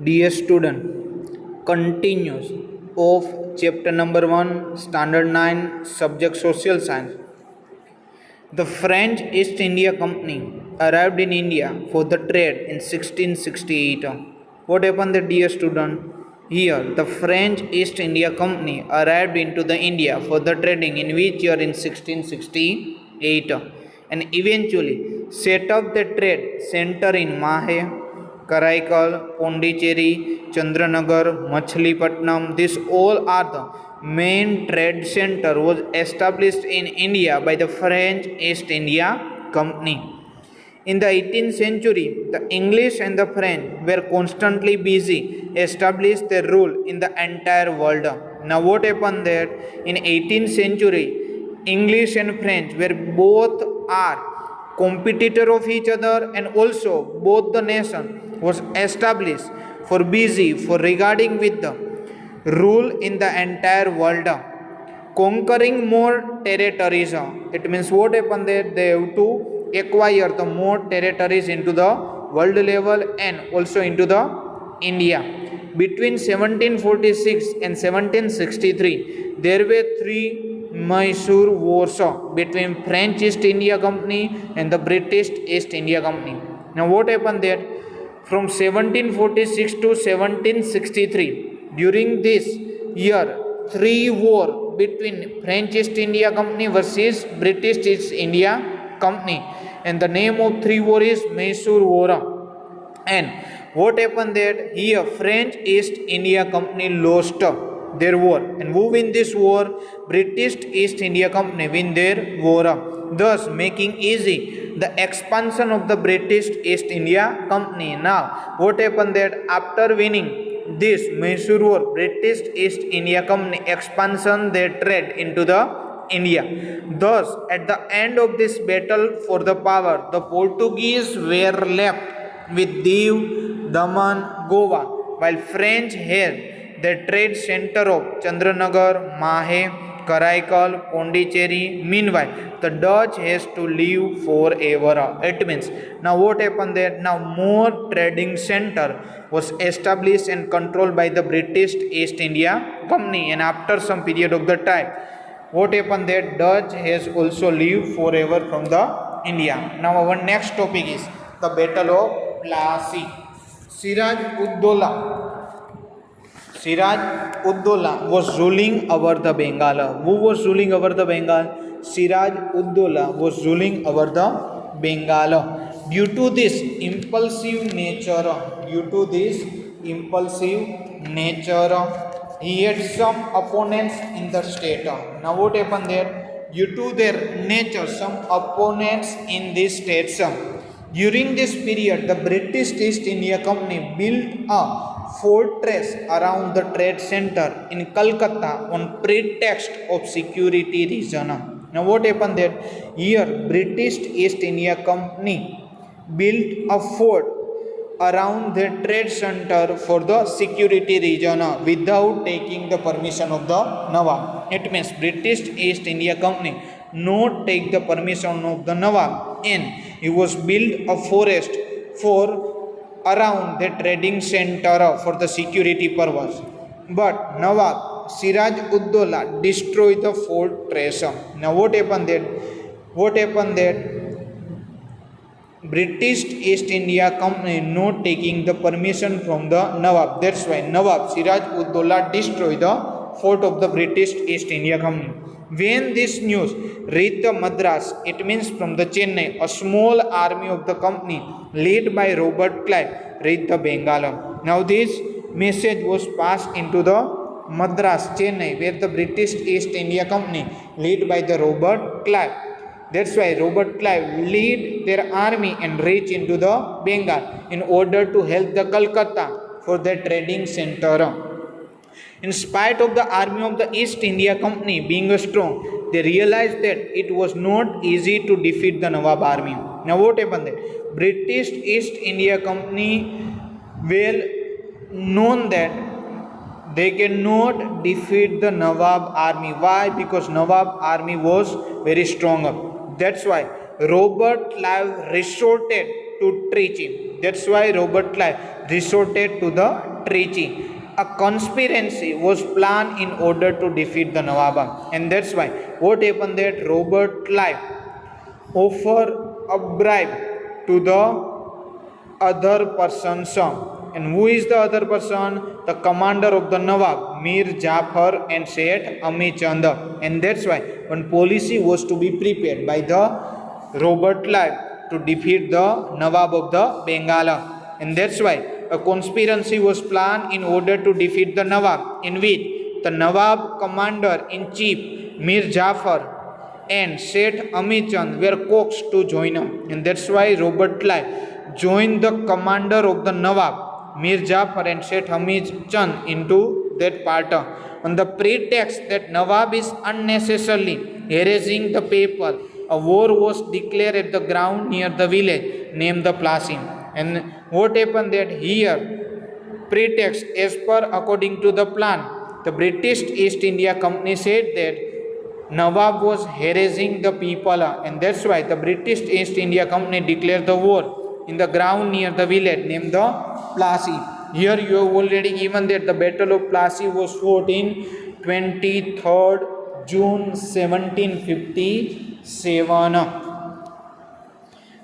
Dear student, continues of chapter number 1, standard 9, subject social science. The French East India Company arrived in India for the trade in 1668. What happened there, dear student? Here, the French East India Company arrived into the India for the trading in which year in 1668 and eventually set up the trade center in Mahe, Karaikal, Pondicherry, Chandranagar, Machilipatnam. These all are the main trade center was established in India by the French East India Company. In the 18th century, the English and the French were constantly busy established their rule in the entire world. Now what happened there? In 18th century, English and French were both are competitor of each other, and also both the nation was established for busy for regarding with the rule in the entire world, conquering more territories. It means what happened there? They have to acquire the more territories into the world level and also into the India. Between 1746 and 1763, there were three Mysore wars between French East India Company and the British East India Company. Now what happened there? From 1746 to 1763, during this year, three war between French East India Company versus British East India Company, and the name of three war is Mysore War. And what happened there? Here French East India Company lost their war, and who win this war? British East India Company win their war, thus making easy the expansion of the British East India Company. Now what happened there? After winning this Mysore war, British East India Company expansion their trade into the India. Thus, at the end of this battle for the power, the Portuguese were left with Diu, Daman, Goa, while French had the trade center of Chandranagar, Mahe, Karaikal, Pondicherry. Meanwhile, the Dutch has to live forever. It means now what happened there? Now more trading center was established and controlled by the British East India Company, and after some period of the time, what happened that Dutch has also lived forever from the India. Now our next topic is the Battle of Plassey. Siraj Uddola. Siraj Uddola was ruling over the Bengal. Who was ruling over the Bengal? Siraj Uddola was ruling over the Bengal. Due to this impulsive nature, he had some opponents in the state. Now what happened there? Due to their nature, some opponents in these states. During this period, the British East India Company built a fortress around the trade center in Calcutta on pretext of security reason. Now what happened there? Here, British East India Company built a fort around the trade center for the security region without taking the permission of the Nawab. It means British East India Company not take the permission of the Nawab, and he was built a forest for around the trading center for the security purpose. But Nawab Siraj Uddola destroyed the fortress. Now what happened there? What happened there? British East India Company not taking the permission from the Nawab. That's why Nawab Siraj Uddola destroyed the fort of the British East India Company. When this news reached the Madras, it means from the Chennai, a small army of the company led by Robert Clive reached the Bengal. Now this message was passed into the Madras, Chennai, where the British East India Company led by the Robert Clive. That's why Robert Clive lead their army and reach into the Bengal in order to help the Calcutta for the trading center. In spite of the army of the East India Company being strong, they realized that it was not easy to defeat the Nawab army. Now what happened there? British East India Company well known that they cannot defeat the Nawab army. Why? Because Nawab army was very strong. That's why Robert Clive resorted to Trichy. That's why Robert Clive resorted to the Trichy. A conspiracy was planned in order to defeat the Nawab, and that's why what happened that Robert Clive offer a bribe to the other person's son. And who is the other person? The commander of the Nawab, Mir Jafar and Seth Ami Chand. And that's why one policy was to be prepared by the Robert Clive to defeat the Nawab of the Bengal. And that's why a conspiracy was planned in order to defeat the Nawab, in which the Nawab commander in chief Mir Jafar and Seth Ami Chand were coaxed to join him. And that's why Robert Clive joined the commander of the Nawab, Mir Jafar and Seth Ami Chand into that party on the pretext that Nawab is unnecessarily harassing the people. A war was declared at the ground near the village named the Plasim. And what happened that here, pretext as per according to the plan, the British East India Company said that Nawab was harassing the people, and that's why the British East India Company declared the war in the ground near the village named the Plassey. Here you have already given that the Battle of Plassey was fought in 23rd June 1757.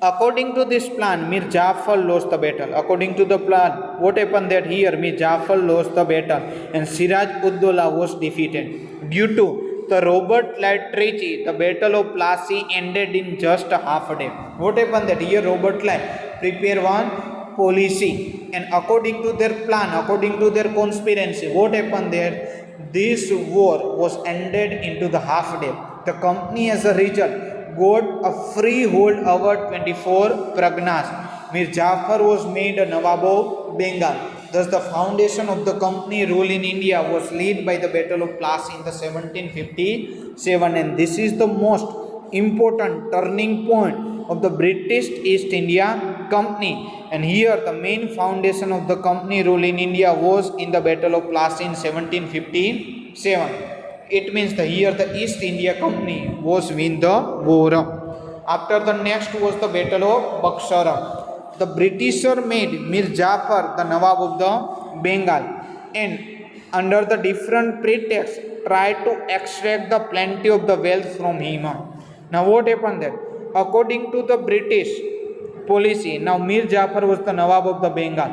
According to this plan, Mir Jafar lost the battle. According to the plan, what happened that here Mir Jafar lost the battle and Siraj Ud-Dowla was defeated. Due to the Robert Clive Trichy, the Battle of Plassey ended in just a half a day. What happened that here Robert Clive prepared one policy, and according to their plan, according to their conspiracy, what happened there? This war was ended into the half day. The company as a result got a free hold over 24 Pragnas. Mir Jafar was made a Nawab of Bengal. Thus, the foundation of the company rule in India was led by the Battle of Plassey in the 1757, and this is the most important turning point of the British East India Company. And here, the main foundation of the company rule in India was in the Battle of Plassey in 1757. It means the here the East India Company was win the war. After the next was the Battle of Buxar. The Britisher made Mir Jafar the Nawab of the Bengal, and under the different pretext tried to extract the plenty of the wealth from him. Now what happened there? According to the British policy, now Mir Jafar was the Nawab of the Bengal.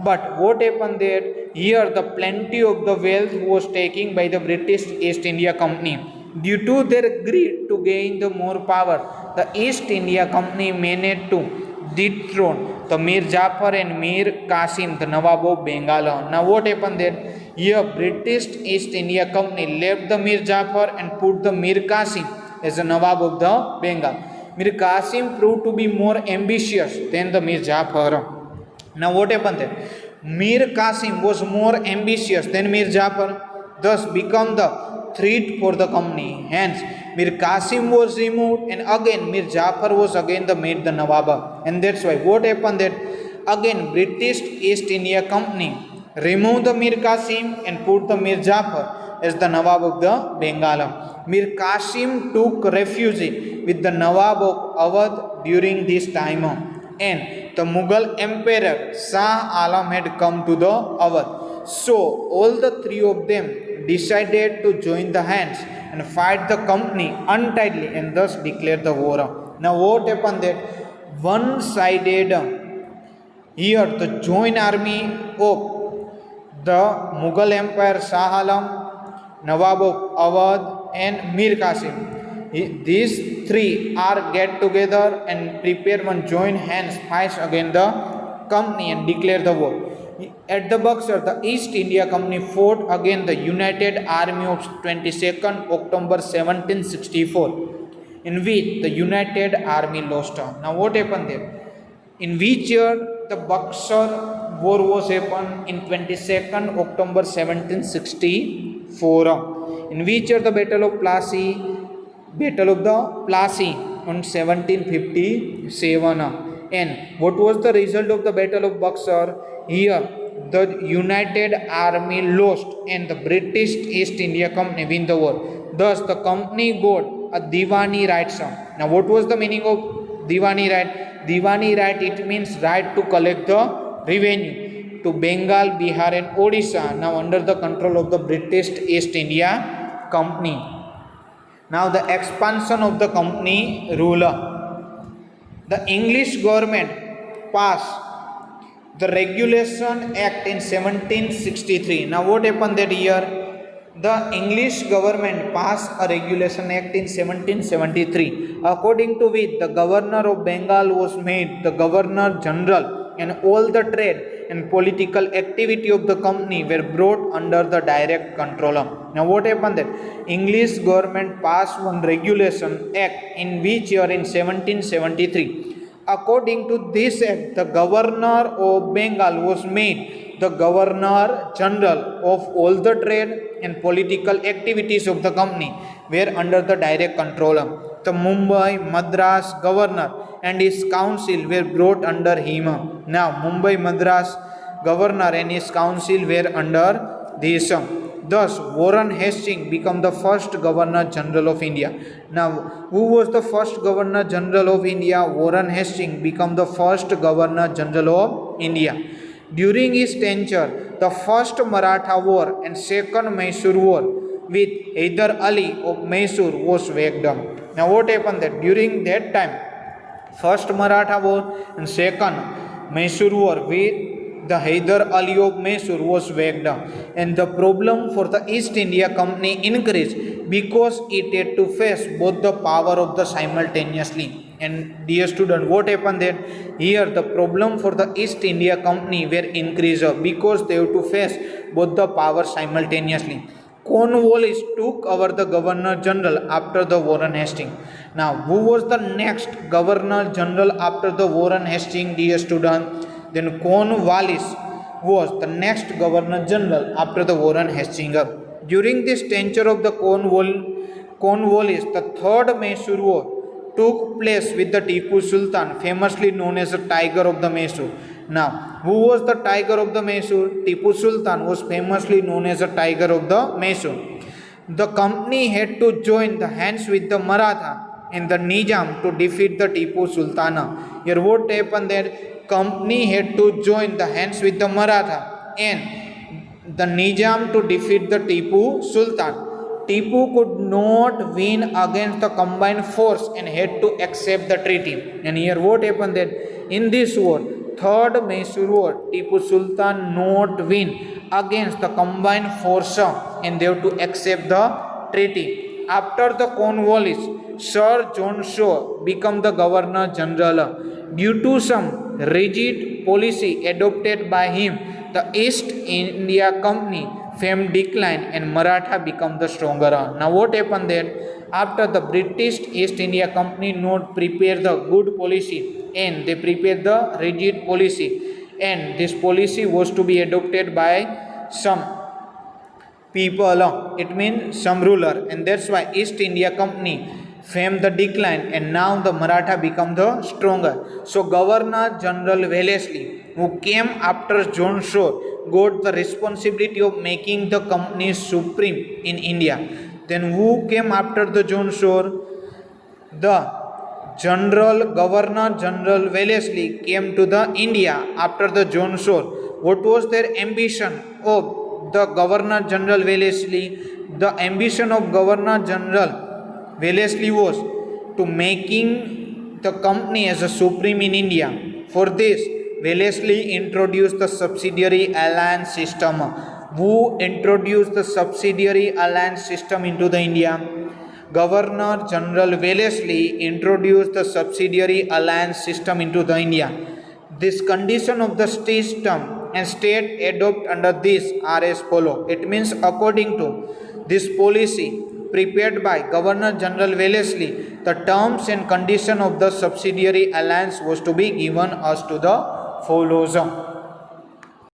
But what happened there? Here the plenty of the wealth was taken by the British East India Company. Due to their greed to gain the more power, the East India Company managed to dethrone the Mir Jafar and Mir Qasim, the Nawab of Bengal. Now what happened there? Here British East India Company left the Mir Jafar and put the Mir Qasim as the Nawab of the Bengal. Mir Qasim proved to be more ambitious than the Mir Jafar. Now what happened there? Mir Qasim was more ambitious than Mir Jafar, thus become the threat for the company. Hence, Mir Qasim was removed, and again Mir Jafar was again the made the Nawab. And that's why what happened that again British East India Company removed the Mir Qasim and put the Mir Jafar as the Nawab of the Bengal. Mir Qasim took refuge with the Nawab of Awadh during this time, and the Mughal Emperor Shah Alam had come to the Awadh. So all the three of them decided to join the hands and fight the company untidily and thus declare the war. Now what happened that one-sided here the joint army of the Mughal Empire Shah Alam, Nawab of Awadh and Mir Qasim. These three are get together and prepare one joint hands fight against the company and declare the war. At the Buxar, the East India Company fought against the United Army of 22nd October 1764, in which the United Army lost. Now what happened there? In which year the Buxar war was happened? In 22nd October 1764. In which year the Battle of Plassey? Battle of the Plassey on 1757. And what was the result of the Battle of Buxar? Here the United Army lost and the British East India Company win the war. Thus the company got a Diwani rights. Now what was the meaning of Diwani right. Diwani right, it means right to collect the revenue to Bengal, Bihar and Odisha, now under the control of the British East India Company. Now the expansion of the company ruler. The English government passed the Regulation Act in 1763. Now what happened that year? The English government passed a Regulation Act in 1773, according to which the governor of Bengal was made the Governor General, and all the trade and political activity of the company were brought under the direct control. Now what happened that English government passed one Regulation Act in which year? In 1773. According to this act, the governor of Bengal was made the Governor General of all the trade and political activities of the company were under the direct control. The Mumbai, Madras governor and his council were brought under him. Now Mumbai, Madras governor and his council were under this. Thus, Warren Hastings became the first Governor General of India. Now, who was the first Governor General of India? Warren Hastings became the first Governor General of India. During his tenure, the first Maratha War and second Mysore War with Hyder Ali of Mysore was waged. Now, what happened that during that time, first Maratha War and second Mysore War with the Hyder Ali of Mysore was waged, and the problem for the East India Company increased because it had to face both the power of the simultaneously. And dear student, what happened then? Here the problem for the East India Company were increased because they have to face both the power simultaneously. Cornwallis took over the Governor General after the Warren Hastings. Now, who was the next Governor General after the Warren Hastings, dear student? Then Cornwallis was the next Governor General after the Warren Hastings. During this tenure of the Cornwallis, the third Mysore War took place with the Tipu Sultan, famously known as the Tiger of the Mysore. Now, who was the Tiger of the Mysore? Tipu Sultan was famously known as the Tiger of the Mysore. The company had to join the hands with the Maratha and the Nizam to defeat the Tipu Sultana. Here what happened there? Company had to join the hands with the Maratha and the Nizam to defeat the Tipu Sultan. Tipu could not win against the combined force and had to accept the treaty. And here what happened then? In this war, third Mysore War, Tipu Sultan not win against the combined force and they have to accept the treaty. After the Cornwallis, Sir John Shaw became the Governor General. Due to some rigid policy adopted by him, the East India Company fame declined and Maratha became the stronger. Now what happened then? After the British East India Company not prepared the good policy and they prepared the rigid policy, and this policy was to be adopted by some people, it means some ruler, and that's why East India Company fame the decline and now the Maratha become the stronger. So Governor General Wellesley, who came after John Shaw, got the responsibility of making the company supreme in India. Then who came after the John Shaw? The Governor General Wellesley came to the India after the John Shaw. What was their ambition of the Governor General Wellesley? The ambition of Governor General Wellesley was to making the company as a supreme in India. For this, Wellesley introduced the subsidiary alliance system. Who introduced the subsidiary alliance system into the India? Governor General Wellesley introduced the subsidiary alliance system into the India. This condition of the system and state adopt under this are as follow. It means according to this policy prepared by Governor General Wellesley, the terms and condition of the subsidiary alliance was to be given as to the follows.